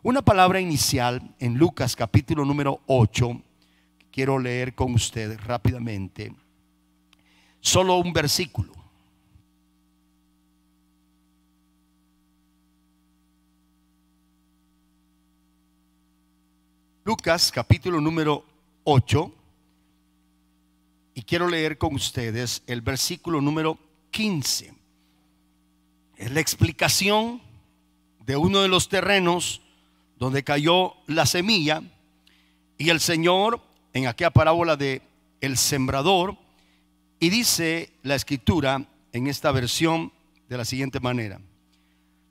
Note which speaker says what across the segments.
Speaker 1: Una palabra inicial en Lucas capítulo número 8. Quiero leer con ustedes rápidamente. Solo un versículo. Lucas capítulo número 8. Y quiero leer con ustedes el versículo número 15. Es la explicación de uno de los terrenos donde cayó la semilla. Y el Señor, en aquella parábola de el sembrador, y dice la escritura en esta versión de la siguiente manera: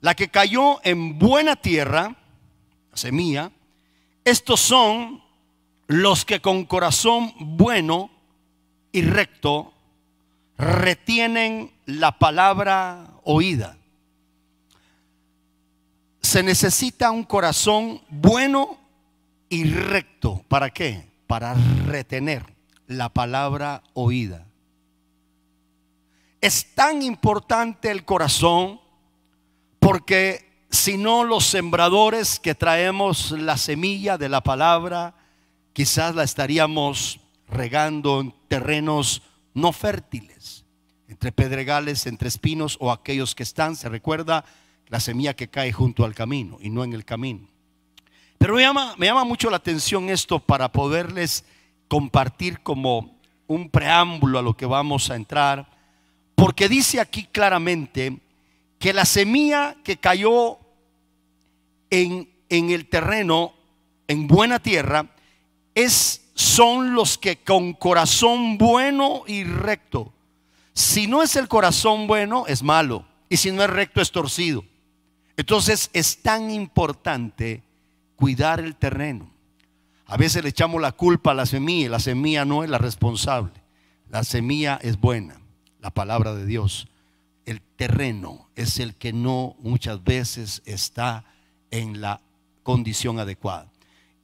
Speaker 1: la que cayó en buena tierra, la semilla, estos son los que con corazón bueno y recto retienen la palabra oída. Se necesita un corazón bueno y recto. ¿Para qué? Para retener la palabra oída. Es tan importante el corazón porque si no, los sembradores que traemos la semilla de la palabra, quizás la estaríamos regando en terrenos no fértiles, entre pedregales, entre espinos o aquellos que están, se recuerda, la semilla que cae junto al camino y no en el camino. Pero me llama mucho la atención esto para poderles compartir como un preámbulo a lo que vamos a entrar, porque dice aquí claramente que la semilla que cayó en el terreno, en buena tierra, son los que con corazón bueno y recto. Si no es el corazón bueno, es malo, y si no es recto, es torcido. Entonces es tan importante cuidar el terreno. A veces le echamos la culpa a la semilla, y la semilla no es la responsable. La semilla es buena, la palabra de Dios. El terreno es el que no muchas veces está en la condición adecuada.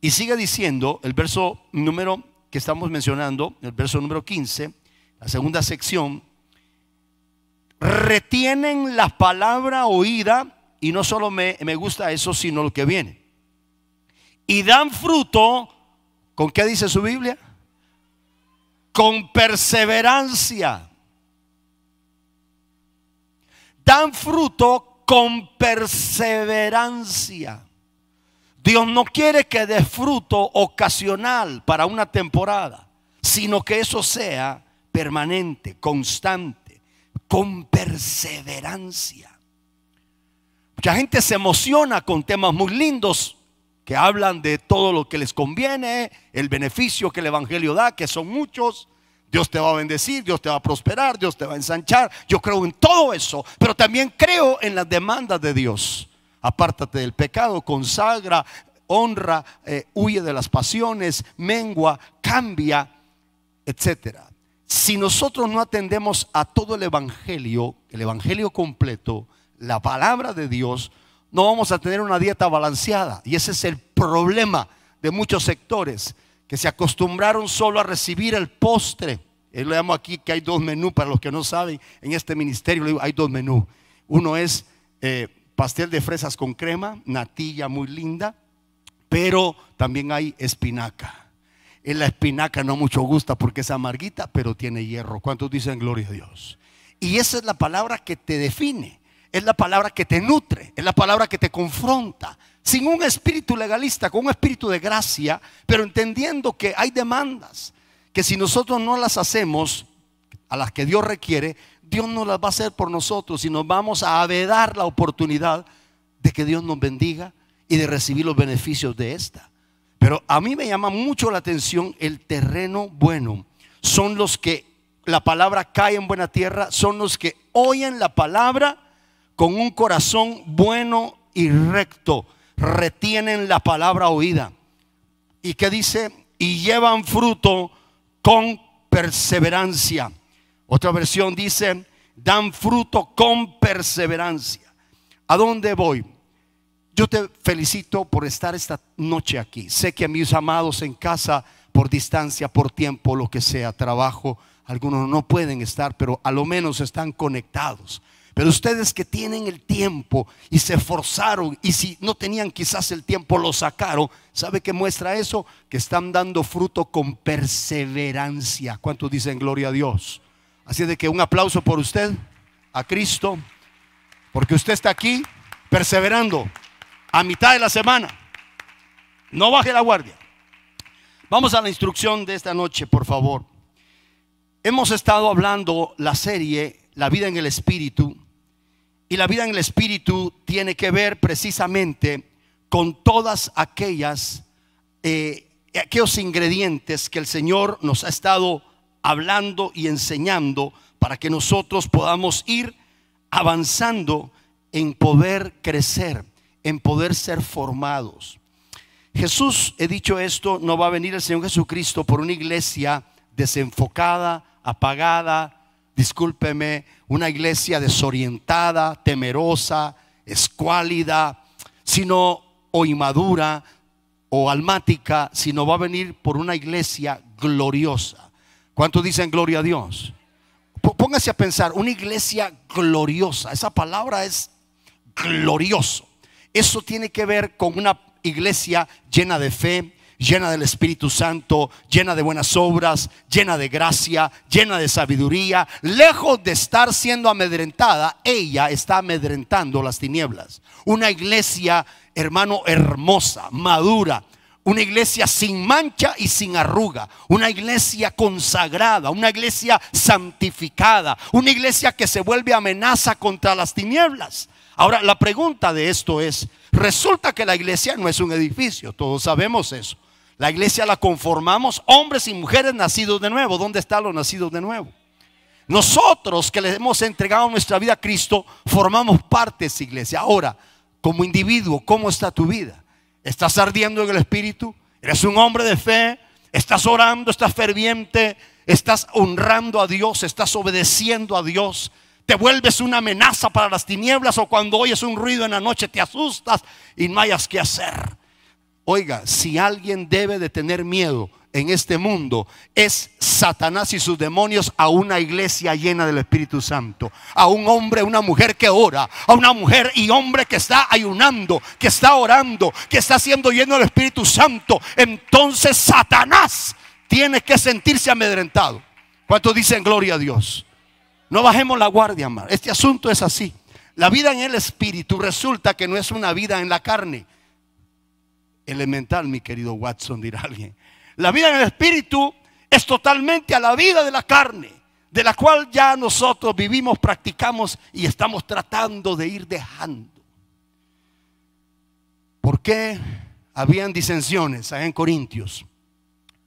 Speaker 1: Y sigue diciendo el verso número que estamos mencionando, el verso número 15, la segunda sección: retienen la palabra oída. Y no solo me gusta eso, sino lo que viene. Y dan fruto, ¿con qué dice su Biblia? Con perseverancia. Dan fruto con perseverancia. Dios no quiere que dé fruto ocasional para una temporada, sino que eso sea permanente, constante, con perseverancia. Mucha gente se emociona con temas muy lindos que hablan de todo lo que les conviene, el beneficio que el evangelio da, que son muchos. Dios te va a bendecir, Dios te va a prosperar, Dios te va a ensanchar. Yo creo en todo eso, pero también creo en las demandas de Dios. Apártate del pecado, consagra, honra, huye de las pasiones, mengua, cambia, etcétera. Si nosotros no atendemos a todo el evangelio completo, la palabra de Dios, no vamos a tener una dieta balanceada. Y ese es el problema de muchos sectores que se acostumbraron solo a recibir el postre. Le llamo aquí que hay dos menús, para los que no saben, en este ministerio le digo, hay dos menús. Uno es pastel de fresas con crema, natilla muy linda, pero también hay espinaca. En la espinaca no mucho gusta porque es amarguita, pero tiene hierro. ¿Cuántos dicen gloria a Dios? Y esa es la palabra que te define. Es la palabra que te nutre, es la palabra que te confronta, sin un espíritu legalista, con un espíritu de gracia, pero entendiendo que hay demandas que si nosotros no las hacemos, a las que Dios requiere, Dios no las va a hacer por nosotros, y nos vamos a vedar la oportunidad de que Dios nos bendiga y de recibir los beneficios de esta. Pero a mí me llama mucho la atención el terreno bueno. Son los que la palabra cae en buena tierra, son los que oyen la palabra con un corazón bueno y recto, retienen la palabra oída. ¿Y qué dice? Y llevan fruto con perseverancia. Otra versión dice, dan fruto con perseverancia. ¿A dónde voy? Yo te felicito por estar esta noche aquí. Sé que a mis amados en casa, por distancia, por tiempo, lo que sea, trabajo, algunos no pueden estar, pero a lo menos están conectados. Pero ustedes que tienen el tiempo y se esforzaron, y si no tenían quizás el tiempo lo sacaron, ¿sabe qué muestra eso? Que están dando fruto con perseverancia. ¿Cuántos dicen gloria a Dios? Así de que un aplauso por usted, a Cristo, porque usted está aquí perseverando a mitad de la semana. No baje la guardia. Vamos a la instrucción de esta noche, por favor. Hemos estado hablando la serie La vida en el Espíritu, y la vida en el Espíritu tiene que ver precisamente con todas aquellos ingredientes que el Señor nos ha estado hablando y enseñando para que nosotros podamos ir avanzando en poder crecer, en poder ser formados. Jesús, he dicho esto, no va a venir el Señor Jesucristo por una iglesia desenfocada, apagada, discúlpeme, una iglesia desorientada, temerosa, escuálida, sino o inmadura o almática, sino va a venir por una iglesia gloriosa. ¿Cuántos dicen gloria a Dios? Póngase a pensar, una iglesia gloriosa, esa palabra es glorioso. Eso tiene que ver con una iglesia llena de fe, llena del Espíritu Santo, llena de buenas obras, llena de gracia, llena de sabiduría. Lejos de estar siendo amedrentada, ella está amedrentando las tinieblas. Una iglesia, hermano, hermosa, madura. Una iglesia sin mancha y sin arruga. Una iglesia consagrada, una iglesia santificada, una iglesia que se vuelve amenaza contra las tinieblas. Ahora, la pregunta de esto es, resulta que la iglesia no es un edificio, todos sabemos eso. La iglesia la conformamos hombres y mujeres nacidos de nuevo. ¿Dónde están los nacidos de nuevo? Nosotros que le hemos entregado nuestra vida a Cristo formamos parte de esa iglesia. Ahora, como individuo, ¿cómo está tu vida? ¿Estás ardiendo en el Espíritu? ¿Eres un hombre de fe? ¿Estás orando? ¿Estás ferviente? ¿Estás honrando a Dios? ¿Estás obedeciendo a Dios? ¿Te vuelves una amenaza para las tinieblas? ¿O cuando oyes un ruido en la noche te asustas y no hayas qué hacer? Oiga, si alguien debe de tener miedo en este mundo, es Satanás y sus demonios a una iglesia llena del Espíritu Santo, a un hombre, una mujer que ora, a una mujer y hombre que está ayunando, que está orando, que está siendo lleno del Espíritu Santo. Entonces Satanás tiene que sentirse amedrentado. ¿Cuántos dicen gloria a Dios? No bajemos la guardia, amado. Este asunto es así. La vida en el Espíritu resulta que no es una vida en la carne. Elemental, mi querido Watson, dirá alguien. La vida en el Espíritu es totalmente a la vida de la carne, de la cual ya nosotros vivimos, practicamos y estamos tratando de ir dejando. ¿Por qué habían disensiones allá en Corintios?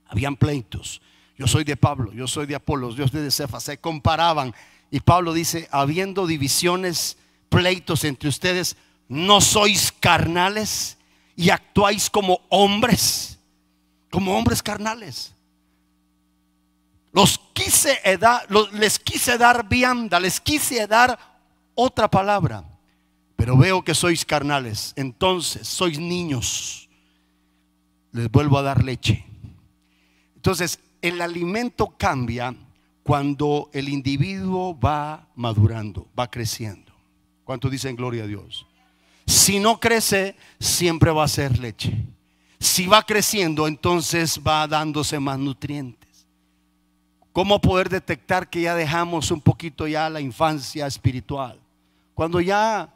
Speaker 1: Habían pleitos. Yo soy de Pablo, yo soy de Apolos, yo soy de Cefas. Se comparaban y Pablo dice, habiendo divisiones, pleitos entre ustedes, ¿no sois carnales y actuáis como hombres carnales? Les quise dar vianda, les quise dar otra palabra, pero veo que sois carnales, entonces sois niños, les vuelvo a dar leche. Entonces el alimento cambia cuando el individuo va madurando, va creciendo. ¿Cuántos dicen gloria a Dios? Si no crece, siempre va a ser leche. Si va creciendo, entonces va dándose más nutrientes. ¿Cómo poder detectar que ya dejamos un poquito ya la infancia espiritual? Cuando ya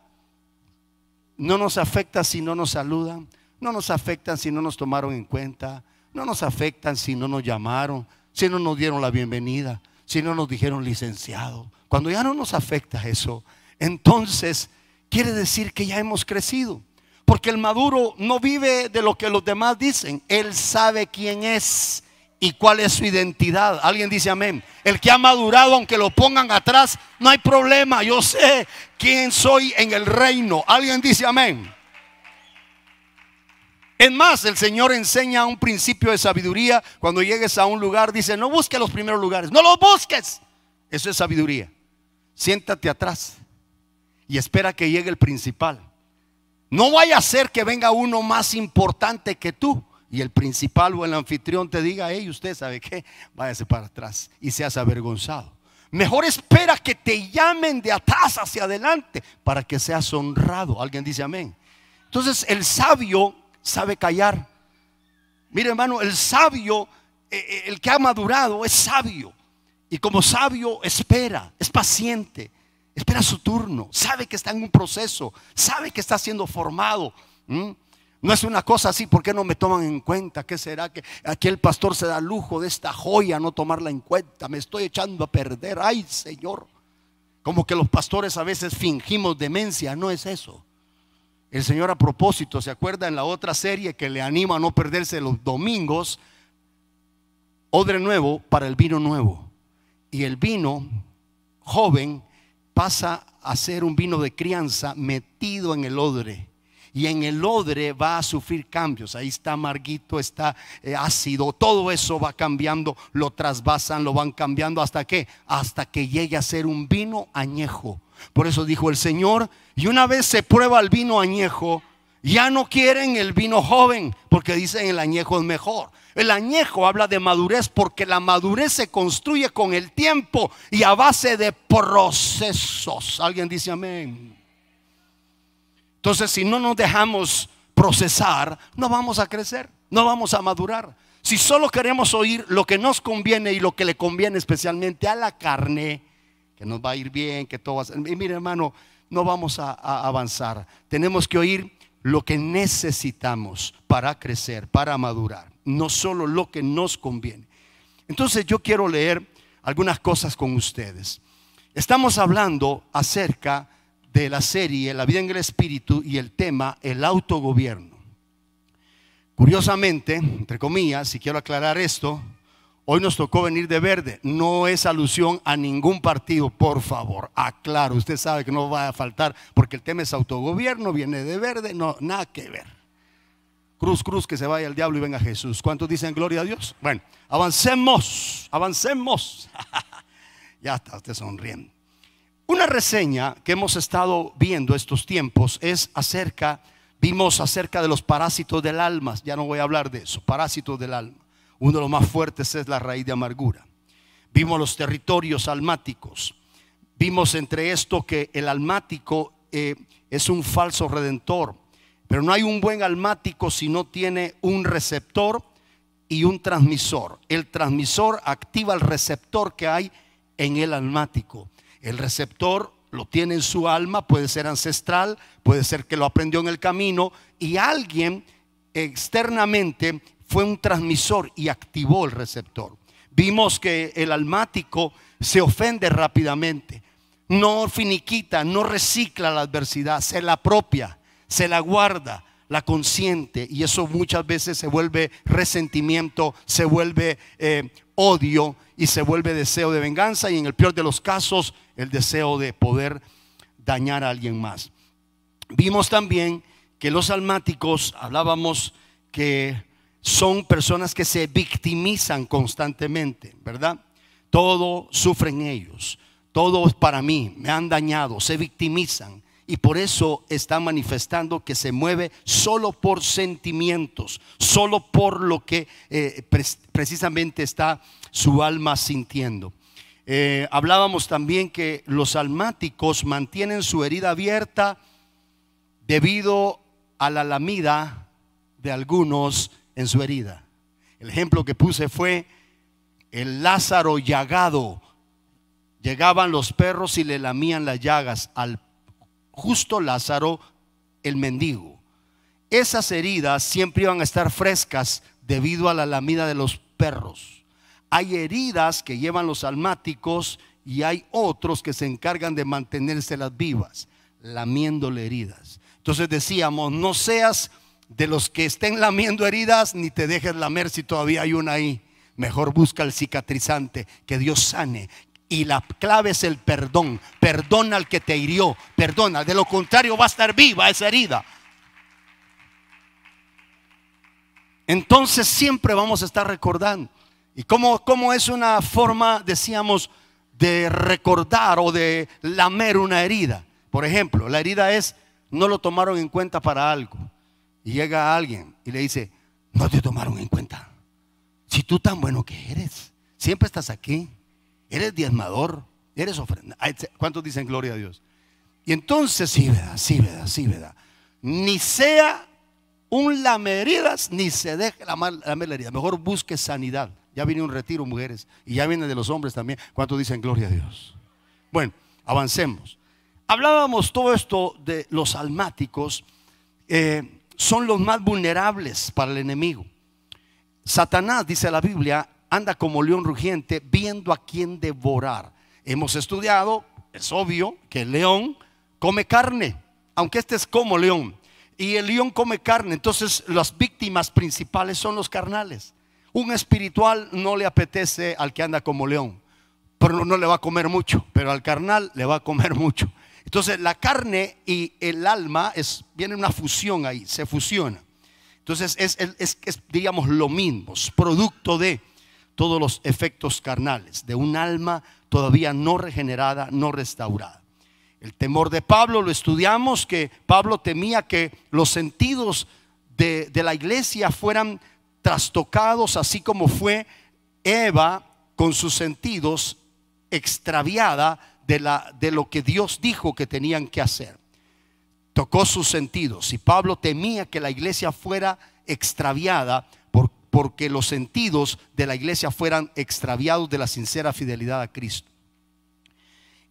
Speaker 1: no nos afecta si no nos saludan, no nos afectan si no nos tomaron en cuenta, no nos afectan si no nos llamaron, si no nos dieron la bienvenida, si no nos dijeron licenciado. Cuando ya no nos afecta eso, entonces quiere decir que ya hemos crecido. Porque el maduro no vive de lo que los demás dicen. Él sabe quién es y cuál es su identidad. Alguien dice amén. El que ha madurado, aunque lo pongan atrás, no hay problema. Yo sé quién soy en el reino. Alguien dice amén. Es más, el Señor enseña un principio de sabiduría. Cuando llegues a un lugar, dice, no busques los primeros lugares. No los busques. Eso es sabiduría. Siéntate atrás y espera que llegue el principal. No vaya a ser que venga uno más importante que tú y el principal o el anfitrión te diga, hey, usted sabe qué, váyase para atrás y seas avergonzado. Mejor espera que te llamen de atrás hacia adelante para que seas honrado. Alguien dice amén. Entonces el sabio sabe callar. Mire, hermano, el sabio, el que ha madurado es sabio. Y como sabio espera, es paciente, espera su turno, sabe que está en un proceso, sabe que está siendo formado. No es una cosa así, ¿por qué no me toman en cuenta? ¿Qué será que aquí el pastor se da lujo de esta joya, no tomarla en cuenta? Me estoy echando a perder. Ay, Señor. Como que los pastores a veces fingimos demencia. No es eso. El Señor, a propósito, ¿se acuerda en la otra serie que le anima a no perderse los domingos? Odre nuevo para el vino nuevo. Y el vino joven pasa a ser un vino de crianza metido en el odre. Y en el odre va a sufrir cambios. Ahí está amarguito, está ácido. Todo eso va cambiando, lo trasvasan, lo van cambiando. ¿Hasta qué? Hasta que llegue a ser un vino añejo. Por eso dijo el Señor: y una vez se prueba el vino añejo, ya no quieren el vino joven, porque dicen el añejo es mejor. El añejo habla de madurez, porque la madurez se construye con el tiempo y a base de procesos. Alguien dice amén. Entonces, si no nos dejamos procesar, no vamos a crecer, no vamos a madurar. Si solo queremos oír lo que nos conviene y lo que le conviene especialmente a la carne, que nos va a ir bien, que todo va a ser. Y mire, hermano, no vamos a avanzar. Tenemos que oír lo que necesitamos para crecer, para madurar, no solo lo que nos conviene. Entonces yo quiero leer algunas cosas con ustedes. Estamos hablando acerca de la serie La vida en el Espíritu y el tema el autogobierno. Curiosamente, entre comillas, si quiero aclarar esto, hoy nos tocó venir de verde. No es alusión a ningún partido, por favor, aclaro. Usted sabe que no va a faltar, porque el tema es autogobierno, viene de verde, no, nada que ver. Cruz, cruz, que se vaya el diablo y venga Jesús. ¿Cuántos dicen gloria a Dios? Bueno, avancemos. Ya está usted sonriendo. Una reseña que hemos estado viendo estos tiempos es vimos acerca de los parásitos del alma. Ya no voy a hablar de eso, parásitos del alma. Uno de los más fuertes es la raíz de amargura. Vimos los territorios almáticos. Vimos entre esto que el almático es un falso redentor. Pero no hay un buen almático si no tiene un receptor y un transmisor. El transmisor activa el receptor que hay en el almático. El receptor lo tiene en su alma, puede ser ancestral, puede ser que lo aprendió en el camino, y alguien externamente fue un transmisor y activó el receptor. Vimos que el almático se ofende rápidamente, no finiquita, no recicla la adversidad, se la apropia, se la guarda, la consiente, y eso muchas veces se vuelve resentimiento, se vuelve odio y se vuelve deseo de venganza, y en el peor de los casos el deseo de poder dañar a alguien más. Vimos también que los almáticos, hablábamos que son personas que se victimizan constantemente, ¿verdad? Todo sufren ellos, todo es para mí, me han dañado, se victimizan. Y por eso está manifestando que se mueve solo por sentimientos, solo por lo que precisamente está su alma sintiendo. Hablábamos también que los almáticos mantienen su herida abierta debido a la lamida de algunos en su herida. El ejemplo que puse fue el Lázaro llagado. Llegaban los perros y le lamían las llagas al justo Lázaro, el mendigo. Esas heridas siempre iban a estar frescas debido a la lamida de los perros. Hay heridas que llevan los almáticos y hay otros que se encargan de mantenérselas vivas, lamiéndole heridas. Entonces decíamos, no seas de los que estén lamiendo heridas, ni te dejes lamer si todavía hay una ahí. Mejor busca el cicatrizante, que Dios sane. Y la clave es el perdón. Perdona al que te hirió, perdona, de lo contrario va a estar viva esa herida. Entonces siempre vamos a estar recordando. Y como es una forma, decíamos, de recordar o de lamer una herida. Por ejemplo, la herida es, no lo tomaron en cuenta para algo. Y llega alguien y le dice, no te tomaron en cuenta. Si tú tan bueno que eres, siempre estás aquí, eres diezmador, Eres ofrenda. ¿Cuántos dicen gloria a Dios? Y entonces, sí, ¿verdad? Sí, ¿verdad? Sí, ¿verdad? Ni sea un lameheridas, ni se deje lamer la herida. Mejor busque sanidad. Ya viene un retiro, mujeres, y ya viene de los hombres también. ¿Cuántos dicen gloria a Dios? Bueno, avancemos. Hablábamos todo esto de los almáticos. Son los más vulnerables para el enemigo. Satanás, dice la Biblia, anda como león rugiente viendo a quién devorar. Hemos estudiado, es obvio que el león come carne, aunque este es como león, y el león come carne. Entonces las víctimas principales son los carnales. Un espiritual no le apetece al que anda como león, pero no le va a comer mucho, pero al carnal le va a comer mucho. Entonces la carne y el alma viene una fusión ahí, se fusiona. Entonces es diríamos lo mismo, es producto de todos los efectos carnales de un alma todavía no regenerada, no restaurada. El temor de Pablo lo estudiamos, que Pablo temía que los sentidos de la iglesia fueran trastocados, así como fue Eva con sus sentidos extraviada de lo que Dios dijo que tenían que hacer. Tocó sus sentidos, y Pablo temía que la iglesia fuera extraviada porque los sentidos de la iglesia fueran extraviados de la sincera fidelidad a Cristo.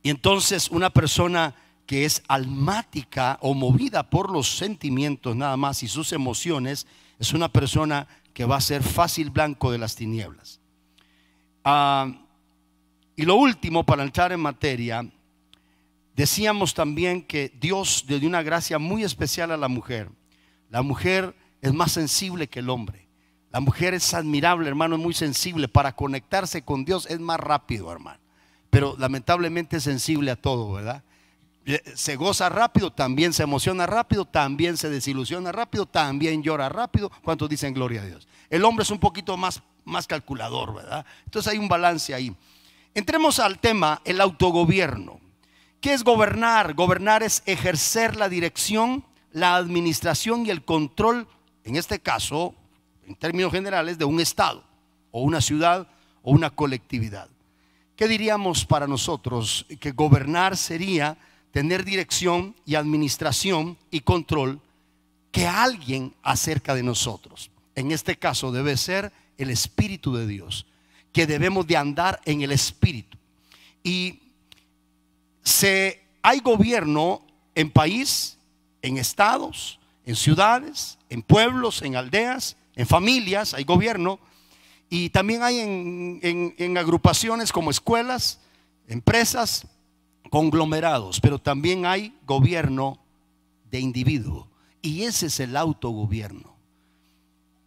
Speaker 1: Y entonces una persona que es almática o movida por los sentimientos nada más y sus emociones, es una persona que va a ser fácil blanco de las tinieblas. Y lo último, para entrar en materia, decíamos también que Dios le dio una gracia muy especial a la mujer. La mujer es más sensible que el hombre. La mujer es admirable, hermano, es muy sensible. Para conectarse con Dios es más rápido, hermano. Pero lamentablemente es sensible a todo, ¿verdad? Se goza rápido, también se emociona rápido, también se desilusiona rápido, también llora rápido. ¿Cuántos dicen gloria a Dios? El hombre es un poquito más calculador, ¿verdad? Entonces hay un balance ahí. Entremos al tema, el autogobierno. ¿Qué es gobernar? Gobernar es ejercer la dirección, la administración y el control, en este caso, en términos generales, de un estado o una ciudad o una colectividad. ¿Qué diríamos para nosotros? Que gobernar sería tener dirección y administración y control que alguien acerca de nosotros. En este caso debe ser el Espíritu de Dios, que debemos de andar en el Espíritu. Y hay gobierno en país, en estados, en ciudades, en pueblos, en aldeas, en familias, hay gobierno. Y también hay en agrupaciones como escuelas, empresas, conglomerados. Pero también hay gobierno de individuo, y ese es el autogobierno.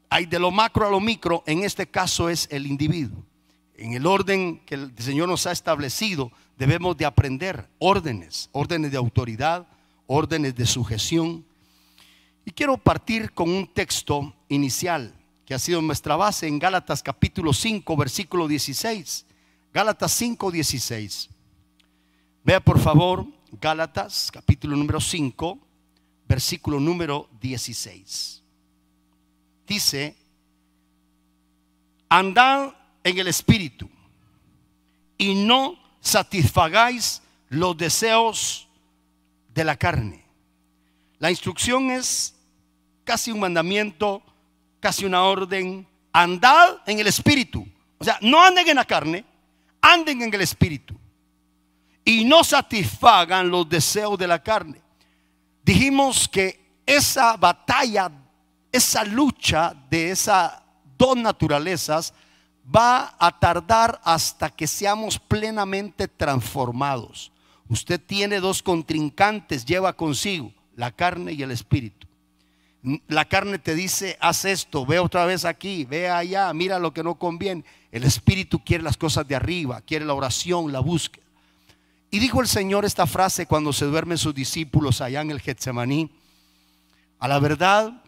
Speaker 1: Hay de lo macro a lo micro. En este caso es el individuo. En el orden que el Señor nos ha establecido, debemos de aprender órdenes de autoridad, órdenes de sujeción. Y quiero partir con un texto inicial que ha sido nuestra base en Gálatas capítulo 5, versículo 16. Gálatas 5, 16. Vea por favor Gálatas capítulo número 5, versículo número 16. Dice: andad en el Espíritu y no satisfagáis los deseos de la carne. La instrucción es casi un mandamiento, casi una orden. Andad en el Espíritu. O sea, no anden en la carne, anden en el Espíritu y no satisfagan los deseos de la carne. Dijimos que esa batalla, esa lucha de esas dos naturalezas va a tardar hasta que seamos plenamente transformados. Usted tiene dos contrincantes, lleva consigo la carne y el espíritu. La carne te dice: haz esto, ve otra vez aquí, ve allá, mira lo que no conviene. El espíritu quiere las cosas de arriba, quiere la oración, la búsqueda. Y dijo el Señor esta frase cuando se duermen sus discípulos allá en el Getsemaní: a la verdad,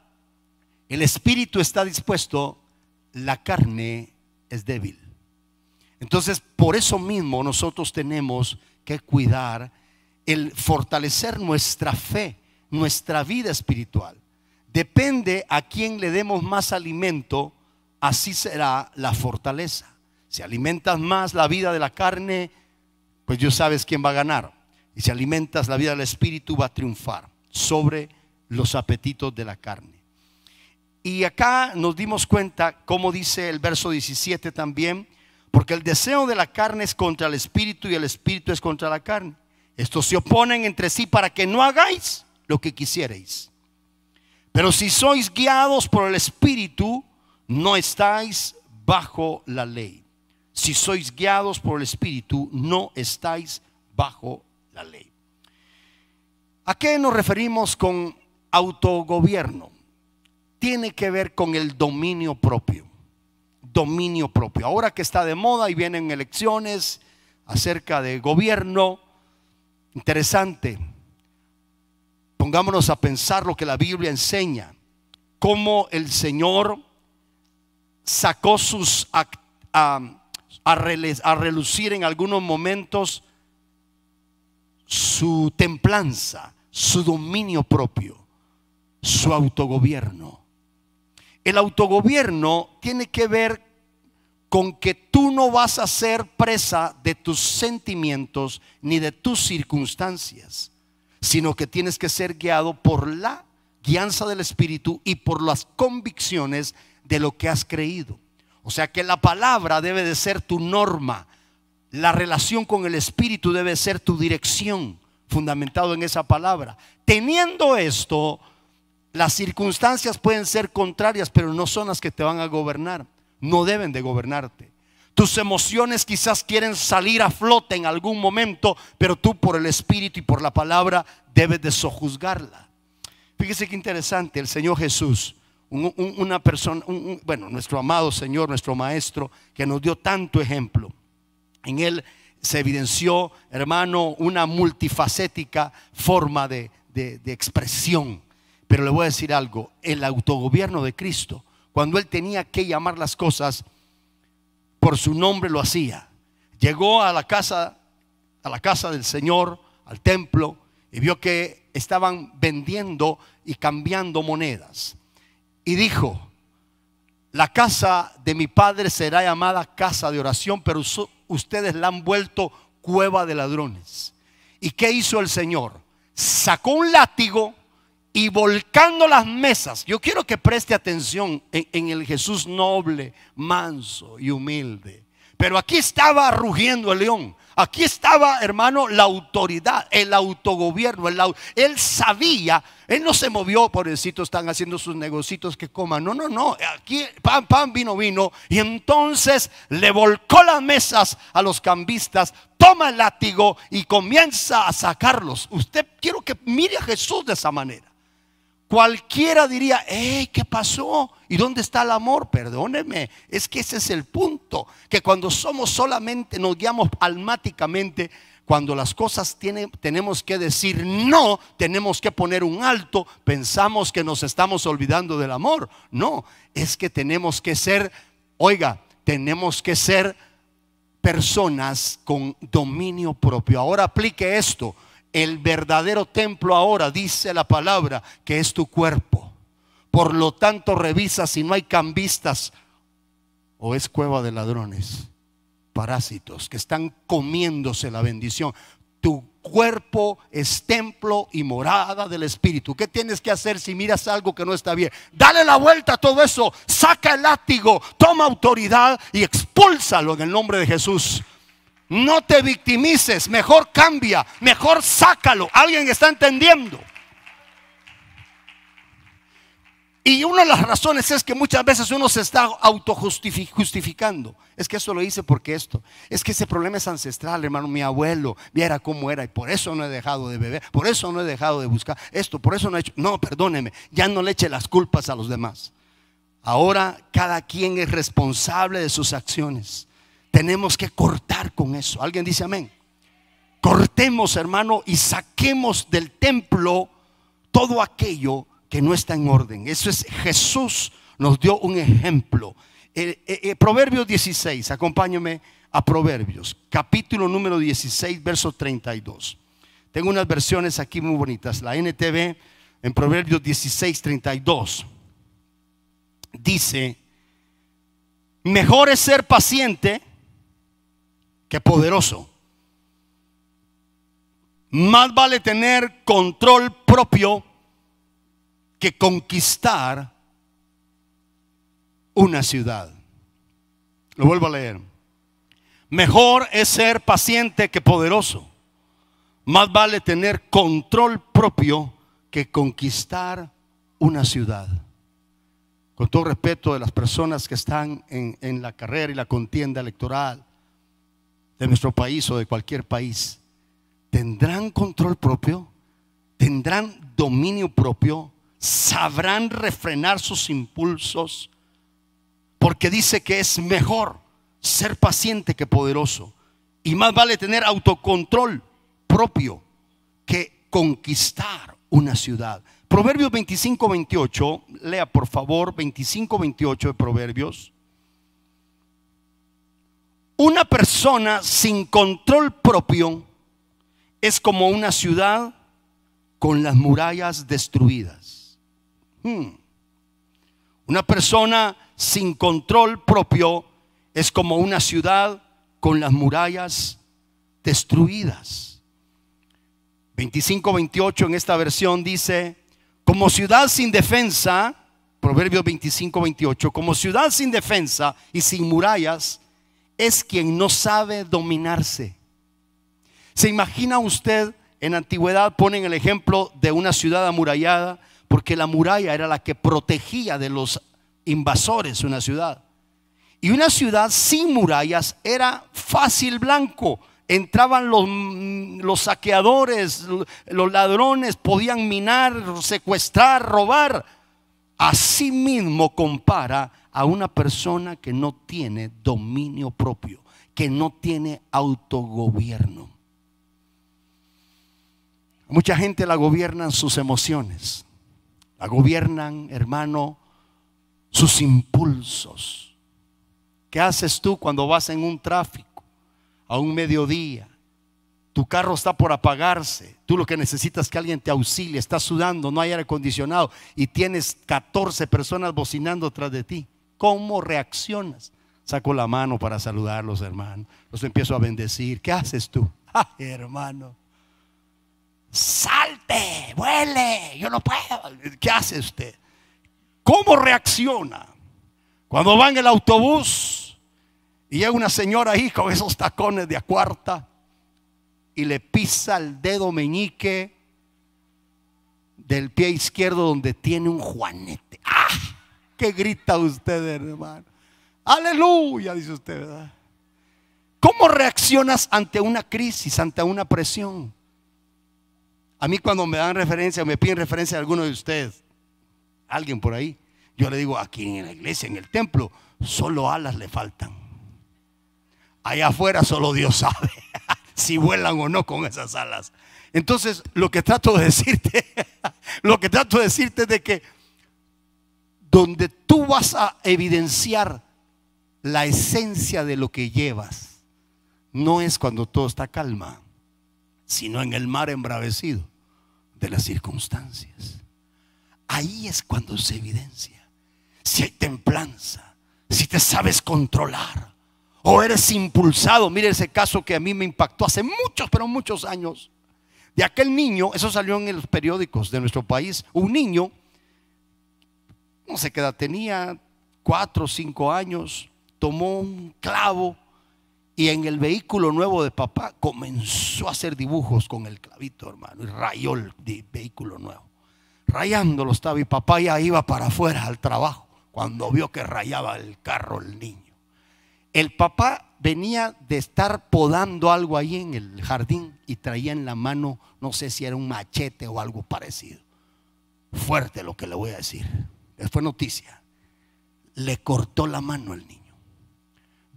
Speaker 1: el espíritu está dispuesto, la carne es débil. Entonces, por eso mismo nosotros tenemos que cuidar el fortalecer nuestra fe, nuestra vida espiritual. Depende a quién le demos más alimento, así será la fortaleza. Si alimentas más la vida de la carne, pues ya sabes quién va a ganar. Y si alimentas la vida del Espíritu, va a triunfar sobre los apetitos de la carne. Y acá nos dimos cuenta, como dice el verso 17 también, porque el deseo de la carne es contra el Espíritu y el Espíritu es contra la carne. Estos se oponen entre sí para que no hagáis lo que quisierais. Pero si sois guiados por el Espíritu, no estáis bajo la ley. Si sois guiados por el Espíritu, no estáis bajo la ley. ¿A qué nos referimos con autogobierno? Tiene que ver con el dominio propio. Dominio propio. Ahora que está de moda y vienen elecciones acerca de gobierno, interesante. Pongámonos a pensar lo que la Biblia enseña, cómo el Señor sacó a relucir en algunos momentos su templanza, su dominio propio, su autogobierno. El autogobierno tiene que ver con que tú no vas a ser presa de tus sentimientos ni de tus circunstancias, sino que tienes que ser guiado por la guianza del Espíritu y por las convicciones de lo que has creído. O sea que la palabra debe de ser tu norma, la relación con el Espíritu debe ser tu dirección, fundamentado en esa palabra. Teniendo esto, las circunstancias pueden ser contrarias, pero no son las que te van a gobernar. No deben de gobernarte. Tus emociones quizás quieren salir a flote en algún momento, pero tú por el Espíritu y por la palabra debes de sojuzgarla. Fíjese qué interesante, el Señor Jesús, una persona, bueno, nuestro amado Señor, nuestro Maestro, que nos dio tanto ejemplo. En Él se evidenció, hermano, una multifacética forma de expresión. Pero le voy a decir algo, el autogobierno de Cristo, cuando Él tenía que llamar las cosas por su nombre, lo hacía. Llegó a la casa del Señor, al templo, y vio que estaban vendiendo y cambiando monedas. Y dijo: la casa de mi padre será llamada casa de oración, pero ustedes la han vuelto cueva de ladrones. ¿Y qué hizo el Señor? Sacó un látigo y volcando las mesas. Yo quiero que preste atención en el Jesús noble, manso y humilde. Pero aquí estaba rugiendo el león. Aquí estaba, hermano, la autoridad, el autogobierno. Él sabía, él no se movió, pobrecito, están haciendo sus negocios que coman. No, no, no. Aquí pan, pan, vino, vino. Y entonces le volcó las mesas a los cambistas, toma el látigo y comienza a sacarlos. Usted, quiero que mire a Jesús de esa manera. Cualquiera diría: ¿qué pasó? ¿Y dónde está el amor? Perdóneme, es que ese es el punto, que cuando somos solamente, nos guiamos almáticamente, cuando las cosas tenemos que decir no, tenemos que poner un alto, pensamos que nos estamos olvidando del amor. No, es que tenemos que ser, tenemos que ser personas con dominio propio. Ahora aplique esto. El verdadero templo ahora, dice la palabra, que es tu cuerpo. Por lo tanto, revisa si no hay cambistas o es cueva de ladrones, parásitos que están comiéndose la bendición. Tu cuerpo es templo y morada del Espíritu. ¿Qué tienes que hacer si miras algo que no está bien? Dale la vuelta a todo eso, saca el látigo, toma autoridad y expúlsalo en el nombre de Jesús. No te victimices, mejor cambia, mejor sácalo. ¿Alguien está entendiendo? Y una de las razones es que muchas veces uno se está autojustificando. Es que eso lo hice porque esto. Es que ese problema es ancestral, hermano. Mi abuelo viera cómo era y por eso no he dejado de beber, por eso no he dejado de buscar esto, por eso no he hecho. No, perdóneme, ya no le eche las culpas a los demás. Ahora cada quien es responsable de sus acciones. Tenemos que cortar con eso. ¿Alguien dice amén? Cortemos, hermano, y saquemos del templo todo aquello que no está en orden. Eso es, Jesús nos dio un ejemplo. Proverbios 16, acompáñame a Proverbios, capítulo número 16, verso 32. Tengo unas versiones aquí muy bonitas. La NTV en Proverbios 16, 32 dice: mejor es ser paciente que poderoso. Más vale tener control propio que conquistar una ciudad. Lo vuelvo a leer. Mejor es ser paciente que poderoso. Más vale tener control propio que conquistar una ciudad. Con todo respeto de las personas que están en la carrera y la contienda electoral de nuestro país o de cualquier país, ¿tendrán control propio? ¿Tendrán dominio propio? ¿Sabrán refrenar sus impulsos? Porque dice que es mejor ser paciente que poderoso, y más vale tener autocontrol propio que conquistar una ciudad. Proverbios 25:28, lea por favor 25:28 de Proverbios. Una persona sin control propio es como una ciudad con las murallas destruidas. Una persona sin control propio es como una ciudad con las murallas destruidas. 25:28 en esta versión dice: como ciudad sin defensa, Proverbios 25:28, como ciudad sin defensa y sin murallas es quien no sabe dominarse. ¿Se imagina usted? En la antigüedad ponen el ejemplo de una ciudad amurallada, porque la muralla era la que protegía de los invasores una ciudad. Y una ciudad sin murallas era fácil blanco. Entraban los saqueadores, los ladrones, podían minar, secuestrar, robar. Así mismo compara a una persona que no tiene dominio propio, que no tiene autogobierno. Mucha gente la gobiernan sus emociones, la gobiernan, hermano, sus impulsos. ¿Qué haces tú cuando vas en un tráfico a un mediodía? Tu carro está por apagarse, tú lo que necesitas es que alguien te auxilie, estás sudando, no hay aire acondicionado y tienes 14 personas bocinando tras de ti. ¿Cómo reaccionas? Saco la mano para saludarlos, hermano, los empiezo a bendecir. ¿Qué haces tú? Ay, hermano, salte, vuele, yo no puedo. ¿Qué hace usted? ¿Cómo reacciona cuando va en el autobús y llega una señora ahí con esos tacones de a cuarta y le pisa el dedo meñique del pie izquierdo donde tiene un juanete? ¡Ah! ¿Qué grita usted, hermano? Aleluya, dice usted, ¿verdad? ¿Cómo reaccionas ante una crisis, ante una presión? A mí cuando me dan referencia, me piden referencia de alguno de ustedes, alguien por ahí, yo le digo: aquí en la iglesia, en el templo, solo alas le faltan. Allá afuera solo Dios sabe si vuelan o no con esas alas. Entonces lo que trato de decirte es de que donde tú vas a evidenciar la esencia de lo que llevas, no es cuando todo está calma, sino en el mar embravecido de las circunstancias. Ahí es cuando se evidencia si hay templanza, si te sabes controlar o eres impulsado. Mire ese caso que a mí me impactó hace muchos, pero muchos años, de aquel niño. Eso salió en los periódicos de nuestro país. Un niño, no sé qué edad tenía, 4 o 5 años, tomó un clavo y en el vehículo nuevo de papá comenzó a hacer dibujos con el clavito, hermano, y rayó el vehículo nuevo. Rayándolo estaba, y papá ya iba para afuera al trabajo cuando vio que rayaba el carro el niño. El papá venía de estar podando algo ahí en el jardín y traía en la mano, no sé si era un machete o algo parecido. Fuerte lo que le voy a decir, fue noticia. Le cortó la mano al niño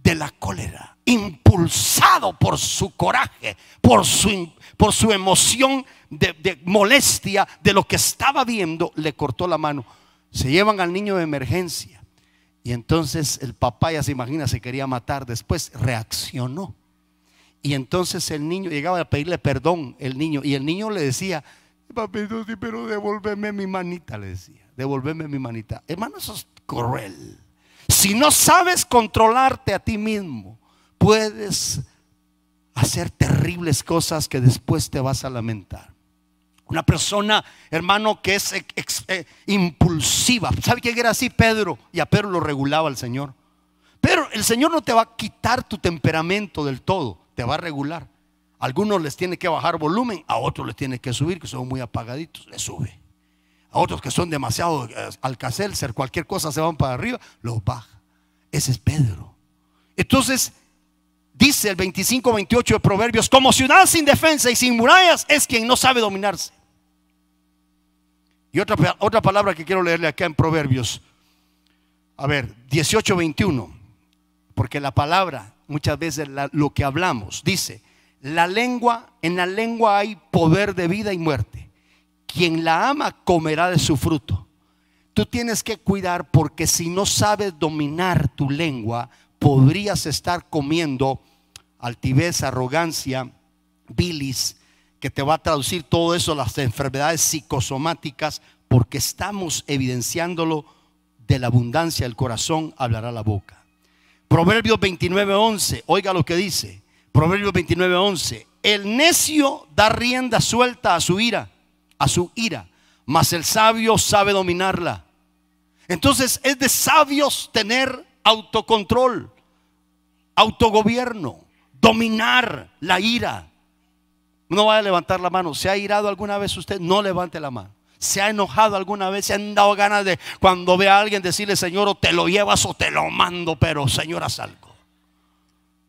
Speaker 1: de la cólera, impulsado por su coraje, por su emoción de molestia de lo que estaba viendo. Le cortó la mano. Se llevan al niño de emergencia y entonces el papá, ya se imagina, se quería matar. Después reaccionó y entonces el niño llegaba a pedirle perdón, el niño, y el niño le decía: papito, sí, pero devuélveme mi manita, le decía, devuélveme mi manita. Hermano, eso es cruel. Si no sabes controlarte a ti mismo, puedes hacer terribles cosas que después te vas a lamentar. Una persona, hermano, que es impulsiva. ¿Sabe quién era así? Pedro. Y a Pedro lo regulaba el Señor. Pero el Señor no te va a quitar tu temperamento del todo, te va a regular. A algunos les tiene que bajar volumen, a otros les tiene que subir, que son muy apagaditos, les sube. A otros que son demasiado alcacelser, cualquier cosa se van para arriba, los baja. Ese es Pedro. Entonces dice el 25-28 de Proverbios: como ciudad sin defensa y sin murallas es quien no sabe dominarse. Y otra palabra que quiero leerle acá en Proverbios, a ver, 18-21, porque la palabra, muchas veces lo que hablamos, dice: en la lengua hay poder de vida y muerte. Quien la ama comerá de su fruto. Tú tienes que cuidar, porque si no sabes dominar tu lengua, podrías estar comiendo altivez, arrogancia, bilis, que te va a traducir todo eso, las enfermedades psicosomáticas, porque estamos evidenciándolo. De la abundancia del corazón hablará la boca. Proverbios 29:11, oiga lo que dice. Proverbios 29:11: el necio da rienda suelta a su ira, mas el sabio sabe dominarla. Entonces es de sabios tener autocontrol, autogobierno, dominar la ira. No vaya a levantar la mano. ¿Se ha irado alguna vez usted? No levante la mano. ¿Se ha enojado alguna vez? ¿Se han dado ganas de, cuando ve a alguien, decirle: Señor, o te lo llevas o te lo mando, pero Señor, haz algo?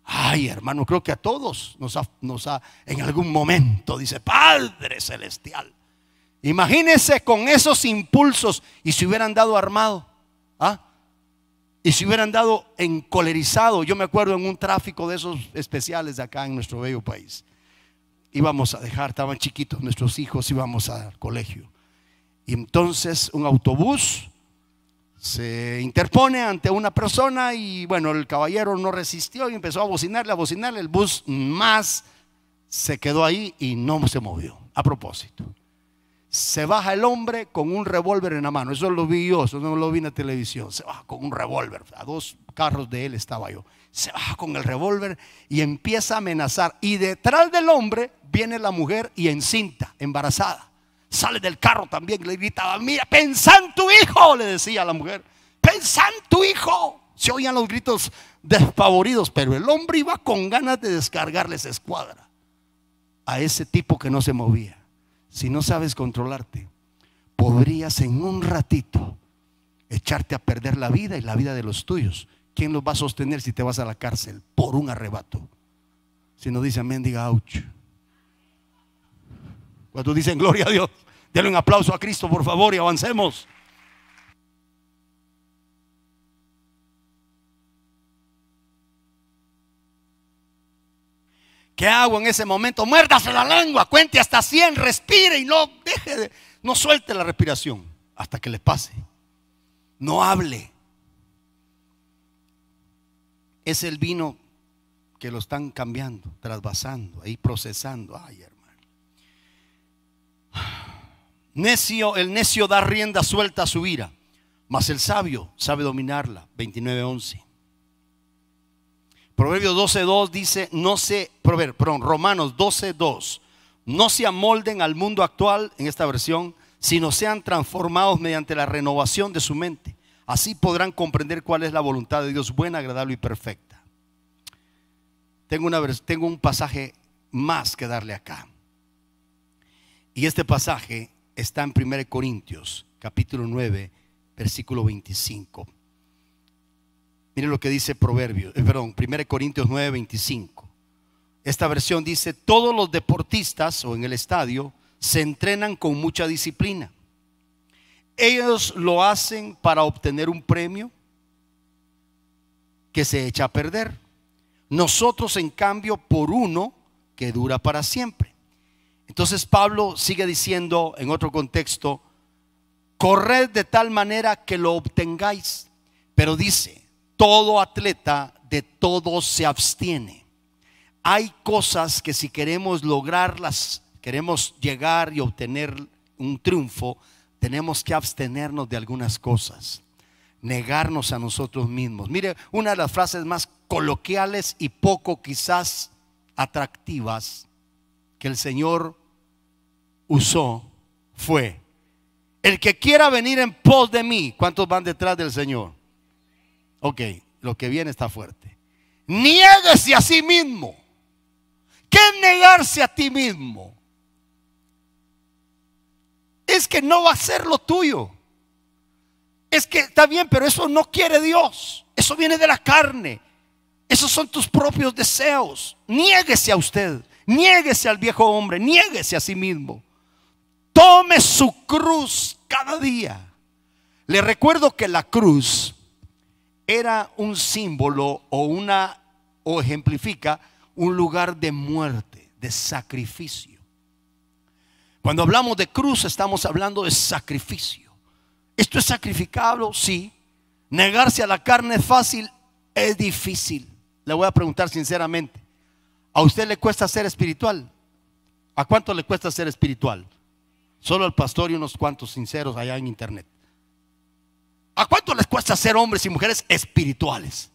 Speaker 1: Ay, hermano, creo que a todos nos ha en algún momento, dice: Padre Celestial. Imagínense con esos impulsos, y si hubieran dado armado, y si hubieran dado encolerizado. Yo me acuerdo en un tráfico de esos especiales de acá en nuestro bello país. Íbamos a dejar, estaban chiquitos nuestros hijos, íbamos al colegio. Y entonces un autobús se interpone ante una persona, y bueno, el caballero no resistió y empezó a bocinarle. El bus más se quedó ahí y no se movió. A propósito, se baja el hombre con un revólver en la mano. Eso lo vi yo, eso no lo vi en la televisión. Se baja con un revólver, a 2 carros de él estaba yo. Se baja con el revólver y empieza a amenazar. Y detrás del hombre viene la mujer, y encinta, embarazada. Sale del carro también, le gritaba: mira, pensá en tu hijo, le decía a la mujer, pensá en tu hijo. Se oían los gritos despavoridos, pero el hombre iba con ganas de descargarles escuadra a ese tipo que no se movía. Si no sabes controlarte, podrías en un ratito echarte a perder la vida y la vida de los tuyos. ¿Quién los va a sostener si te vas a la cárcel por un arrebato? Si no dice amén, diga ouch. Cuando dicen gloria a Dios, denle un aplauso a Cristo, por favor, y avancemos. ¿Qué hago en ese momento? Muérdase la lengua, cuente hasta 100, respire y no no suelte la respiración hasta que le pase. No hable. Es el vino que lo están cambiando, trasvasando, ahí procesando. Ay, hermano. El necio da rienda suelta a su ira, mas el sabio sabe dominarla. 29:11. Proverbios 12:2 dice: Romanos 12:2: no se amolden al mundo actual, en esta versión, sino sean transformados mediante la renovación de su mente. Así podrán comprender cuál es la voluntad de Dios, buena, agradable y perfecta. Tengo un pasaje más que darle acá. Y este pasaje está en 1 Corintios capítulo 9 versículo 25. Miren lo que dice 1 Corintios 9, 25. Esta versión dice: todos los deportistas o en el estadio se entrenan con mucha disciplina. Ellos lo hacen para obtener un premio que se echa a perder. Nosotros, en cambio, por uno que dura para siempre. Entonces Pablo sigue diciendo en otro contexto: corred de tal manera que lo obtengáis. Pero dice: todo atleta de todo se abstiene. Hay cosas que si queremos lograrlas, queremos llegar y obtener un triunfo, tenemos que abstenernos de algunas cosas, negarnos a nosotros mismos. Mire, una de las frases más coloquiales y poco quizás atractivas que el Señor usó fue: el que quiera venir en pos de mí. ¿Cuántos van detrás del Señor? Ok, lo que viene está fuerte. Niéguese a sí mismo. ¿Qué es negarse a ti mismo? Es que no va a ser lo tuyo. Es que está bien, pero eso no quiere Dios. Eso viene de la carne. Esos son tus propios deseos. Niéguese a usted. Niéguese al viejo hombre. Niéguese a sí mismo. Tome su cruz cada día. Le recuerdo que la cruz era un símbolo o ejemplifica un lugar de muerte, de sacrificio. Cuando hablamos de cruz, estamos hablando de sacrificio. ¿Esto es sacrificable? Sí. Negarse a la carne es fácil, es difícil. Le voy a preguntar sinceramente: ¿a usted le cuesta ser espiritual? ¿A cuánto le cuesta ser espiritual? Solo al pastor y unos cuantos sinceros allá en internet. ¿A cuánto les cuesta ser hombres y mujeres espirituales?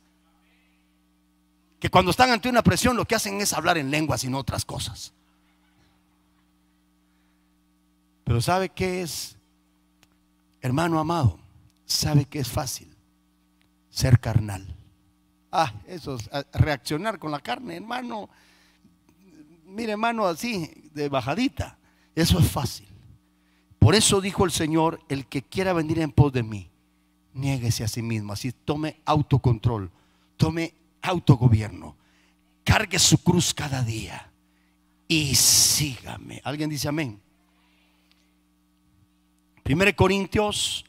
Speaker 1: Que cuando están ante una presión lo que hacen es hablar en lenguas y no otras cosas. Pero ¿sabe qué es, hermano amado? ¿Sabe qué es fácil? Ser carnal. Eso es reaccionar con la carne, hermano. Mire, hermano, así de bajadita. Eso es fácil. Por eso dijo el Señor: el que quiera venir en pos de mí, niéguese a sí mismo. Así tome autocontrol, tome autogobierno, cargue su cruz cada día y sígame. ¿Alguien dice amén? 1 Corintios,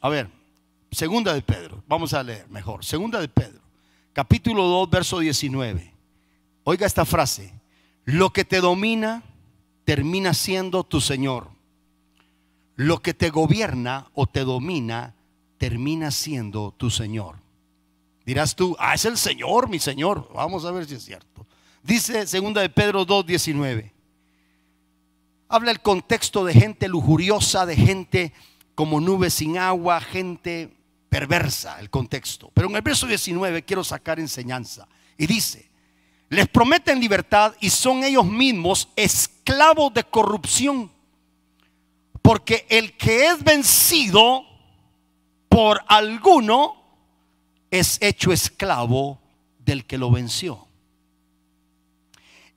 Speaker 1: segunda de Pedro, vamos a leer mejor. Segunda de Pedro, capítulo 2, verso 19. Oiga esta frase: lo que te domina termina siendo tu Señor. Lo que te gobierna o te domina termina siendo tu Señor. Dirás tú: es el Señor, mi Señor. Vamos a ver si es cierto. Dice segunda de Pedro 2:19. Habla el contexto de gente lujuriosa, de gente como nubes sin agua, gente perversa, el contexto. Pero en el verso 19 quiero sacar enseñanza. Y dice: les prometen libertad y son ellos mismos esclavos de corrupción. Porque el que es vencido por alguno es hecho esclavo del que lo venció.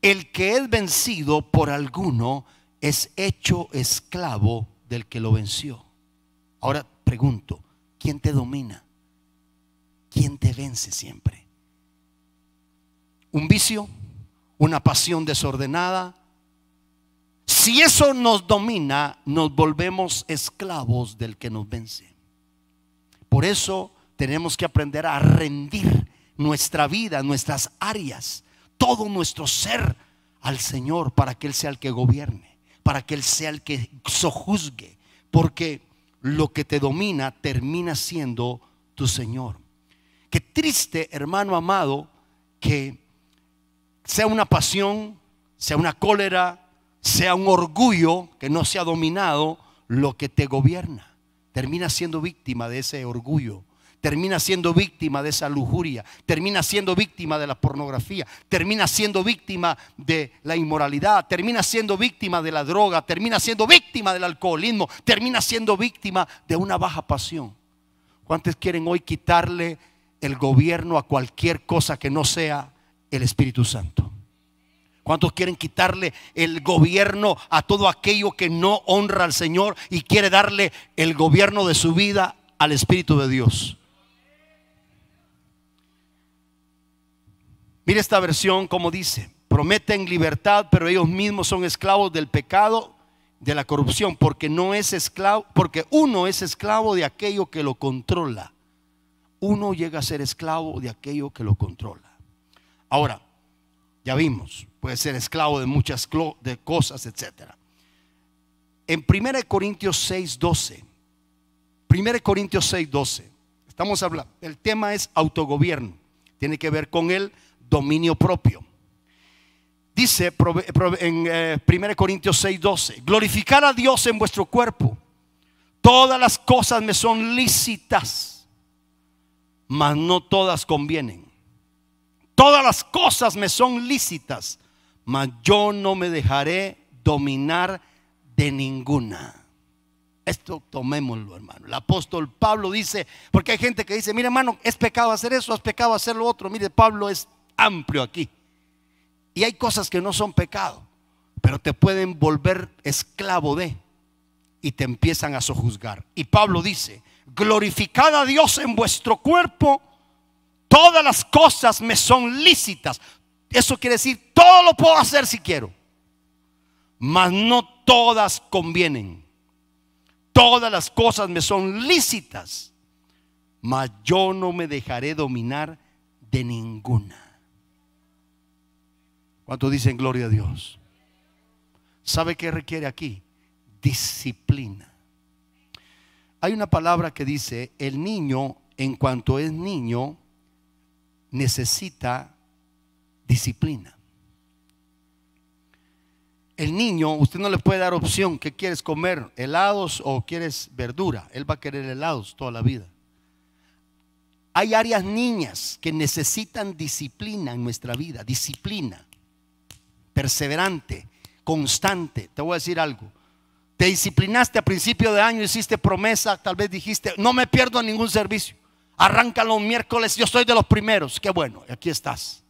Speaker 1: El que es vencido por alguno es hecho esclavo del que lo venció. Ahora pregunto: ¿quién te domina? ¿Quién te vence siempre? ¿Un vicio? ¿Una pasión desordenada? Si eso nos domina, nos volvemos esclavos del que nos vence. Por eso tenemos que aprender a rendir nuestra vida, nuestras áreas, todo nuestro ser al Señor, para que Él sea el que gobierne, para que Él sea el que sojuzgue. Porque lo que te domina termina siendo tu Señor. Qué triste, hermano amado, que sea una pasión, sea una cólera, sea un orgullo que no se ha dominado, lo que te gobierna. Termina siendo víctima de ese orgullo, termina siendo víctima de esa lujuria, termina siendo víctima de la pornografía, termina siendo víctima de la inmoralidad, termina siendo víctima de la droga, termina siendo víctima del alcoholismo, termina siendo víctima de una baja pasión. ¿Cuántos quieren hoy quitarle el gobierno a cualquier cosa que no sea el Espíritu Santo? ¿Cuántos quieren quitarle el gobierno a todo aquello que no honra al Señor y quiere darle el gobierno de su vida al Espíritu de Dios? Mire esta versión como dice: prometen libertad, pero ellos mismos son esclavos del pecado, de la corrupción, porque uno es esclavo de aquello que lo controla. Uno llega a ser esclavo de aquello que lo controla. Ahora, ya vimos, puede ser esclavo de muchas cosas, etc. En 1 Corintios 6:12, 1 Corintios 6:12, estamos hablando, el tema es autogobierno, tiene que ver con el dominio propio. Dice en 1 Corintios 6:12: glorificar a Dios en vuestro cuerpo. Todas las cosas me son lícitas, mas no todas convienen. Todas las cosas me son lícitas, mas yo no me dejaré dominar de ninguna. Esto tomémoslo, hermano. El apóstol Pablo dice, porque hay gente que dice, mire, hermano, es pecado hacer eso, es pecado hacer lo otro. Mire, Pablo es amplio aquí. Y hay cosas que no son pecado, pero te pueden volver esclavo de, y te empiezan a sojuzgar. Y Pablo dice, glorificad a Dios en vuestro cuerpo, todas las cosas me son lícitas. Eso quiere decir, todo lo puedo hacer si quiero, mas no todas convienen. Todas las cosas me son lícitas, mas yo no me dejaré dominar de ninguna. ¿Cuántos dicen gloria a Dios? ¿Sabe qué requiere aquí? Disciplina. Hay una palabra que dice, el niño, en cuanto es niño, necesita disciplina. El niño, usted no le puede dar opción. ¿Qué quieres comer? ¿Helados o quieres verdura? Él va a querer helados toda la vida. Hay áreas niñas que necesitan disciplina en nuestra vida. Disciplina, perseverante, constante. Te voy a decir algo. Te disciplinaste a principio de año, hiciste promesa, tal vez dijiste, no me pierdo ningún servicio. Arranca los miércoles, yo soy de los primeros. Qué bueno, aquí estás.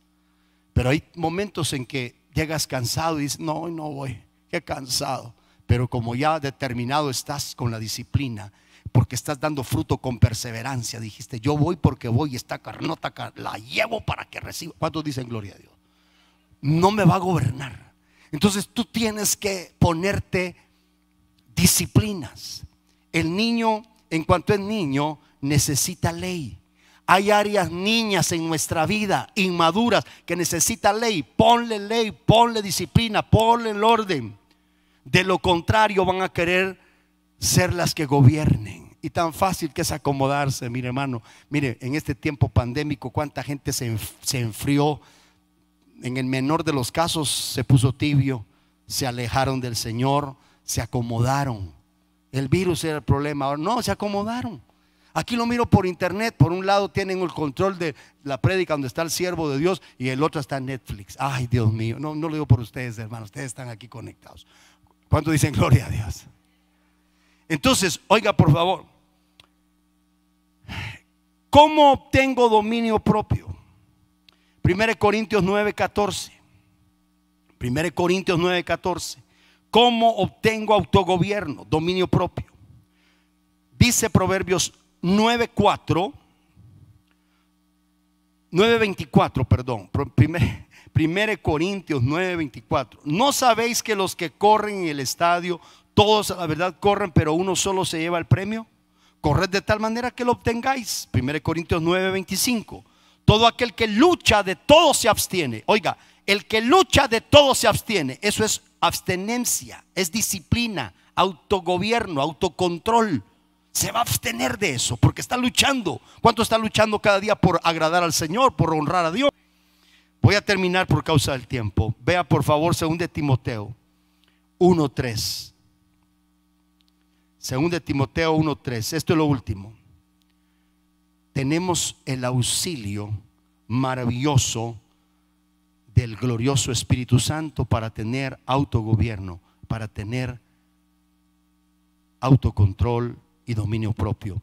Speaker 1: Pero hay momentos en que llegas cansado y dices, no, no voy, qué cansado. Pero como ya determinado estás con la disciplina, porque estás dando fruto con perseverancia, dijiste, yo voy porque voy, y esta carnota la llevo para que reciba. ¿Cuántos dicen gloria a Dios? No me va a gobernar. Entonces tú tienes que ponerte disciplinas. El niño, en cuanto es niño, necesita ley. Hay áreas niñas en nuestra vida, inmaduras, que necesitan ley. Ponle disciplina, ponle el orden. De lo contrario van a querer ser las que gobiernen. Y tan fácil que es acomodarse. Mire, hermano, mire, en este tiempo pandémico, cuánta gente se enfrió. En el menor de los casos se puso tibio, se alejaron del Señor, se acomodaron. El virus era el problema, ahora no, se acomodaron. Aquí lo miro por internet. Por un lado tienen el control de la prédica donde está el siervo de Dios, y el otro está en Netflix. Ay, Dios mío, no lo digo por ustedes, hermanos, ustedes están aquí conectados. ¿Cuántos dicen gloria a Dios? Entonces, oiga, por favor, ¿cómo obtengo dominio propio? 1 Corintios 9:14. 1 Corintios 9:14. ¿Cómo obtengo autogobierno, dominio propio? Dice Proverbios 9:24, perdón. 1 Corintios 9:24. ¿No sabéis que los que corren en el estadio, todos a la verdad corren, pero uno solo se lleva el premio? Corred de tal manera que lo obtengáis. 1 Corintios 9:25. Todo aquel que lucha de todo se abstiene. Oiga, el que lucha de todo se abstiene. Eso es abstenencia, es disciplina, autogobierno, autocontrol. Se va a abstener de eso porque está luchando. ¿Cuánto está luchando cada día por agradar al Señor, por honrar a Dios? Voy a terminar por causa del tiempo. Vea por favor 2 Timoteo 1:3. 2 Timoteo 1:3. Esto es lo último. Tenemos el auxilio maravilloso del glorioso Espíritu Santo para tener autogobierno, para tener autocontrol y dominio propio.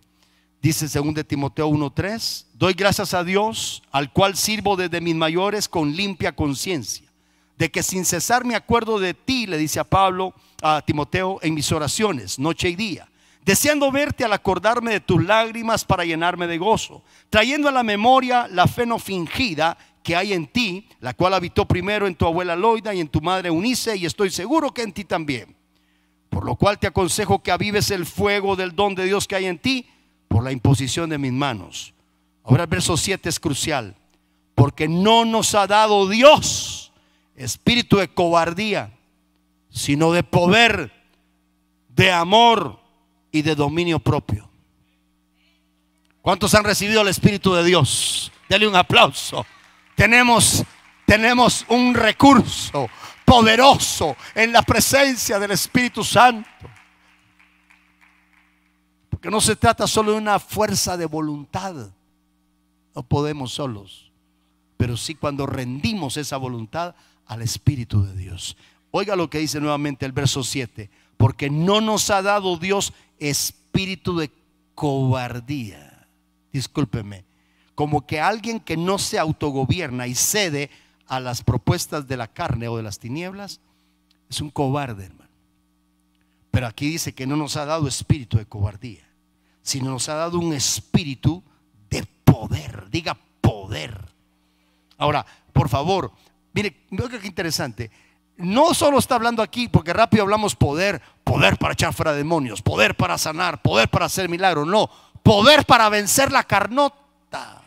Speaker 1: Dice 2 Timoteo 1:3: doy gracias a Dios, al cual sirvo desde mis mayores con limpia conciencia, de que sin cesar me acuerdo de ti, le dice a Pablo a Timoteo, en mis oraciones noche y día, deseando verte al acordarme de tus lágrimas para llenarme de gozo, trayendo a la memoria la fe no fingida que hay en ti, la cual habitó primero en tu abuela Loida y en tu madre Eunice, y estoy seguro que en ti también. Por lo cual te aconsejo que avives el fuego del don de Dios que hay en ti por la imposición de mis manos. Ahora el verso 7 es crucial. Porque no nos ha dado Dios espíritu de cobardía, sino de poder, de amor y de dominio propio. ¿Cuántos han recibido el Espíritu de Dios? Dale un aplauso. Tenemos un recurso poderoso en la presencia del Espíritu Santo. Porque no se trata solo de una fuerza de voluntad. No podemos solos. Pero sí, cuando rendimos esa voluntad al Espíritu de Dios. Oiga lo que dice nuevamente el verso 7: porque no nos ha dado Dios espíritu de cobardía. Discúlpeme, como que alguien que no se autogobierna y cede a las propuestas de la carne o de las tinieblas es un cobarde, hermano. Pero aquí dice que no nos ha dado espíritu de cobardía, sino nos ha dado un espíritu de poder. Diga poder. Ahora, por favor, mire, mire qué interesante. No solo está hablando aquí, porque rápido hablamos poder, poder para echar fuera demonios, poder para sanar, poder para hacer milagros. No, poder para vencer la carnota,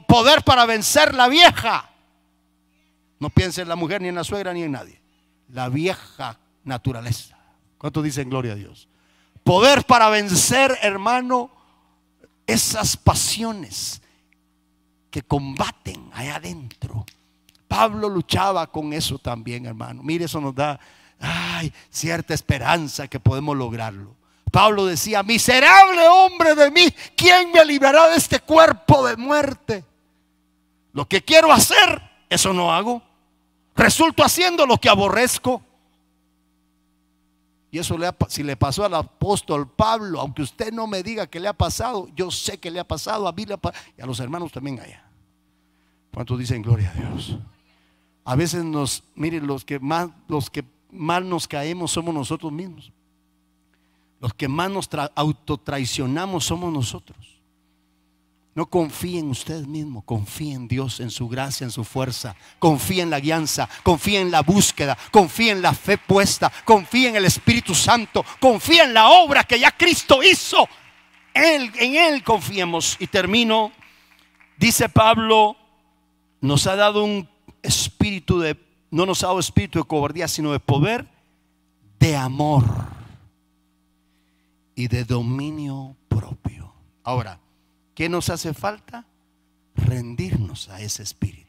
Speaker 1: poder para vencer la vieja. No piense en la mujer, ni en la suegra, ni en nadie. La vieja naturaleza. ¿Cuántos dicen gloria a Dios? Poder para vencer, hermano, esas pasiones que combaten allá adentro. Pablo luchaba con eso también, hermano. Mire, eso nos da cierta esperanza que podemos lograrlo. Pablo decía: miserable hombre de mí, ¿quién me librará de este cuerpo de muerte? Lo que quiero hacer, eso no hago. Resulto haciendo lo que aborrezco. Y eso si le pasó al apóstol Pablo, aunque usted no me diga que le ha pasado, yo sé que le ha pasado, a mí le ha pasado, y a los hermanos también allá. ¿Cuántos dicen gloria a Dios? A veces miren, los que más nos caemos somos nosotros mismos. Los que más nos autotraicionamos somos nosotros. No confíe en usted mismo, confíe en Dios, en su gracia, en su fuerza. Confíe en la guianza, confíe en la búsqueda, confíe en la fe puesta, confíe en el Espíritu Santo, confíe en la obra que ya Cristo hizo. En Él confiemos. Y termino. Dice Pablo: nos ha dado un espíritu no nos ha dado espíritu de cobardía, sino de poder, de amor y de dominio propio. Ahora, ¿qué nos hace falta? Rendirnos a ese espíritu.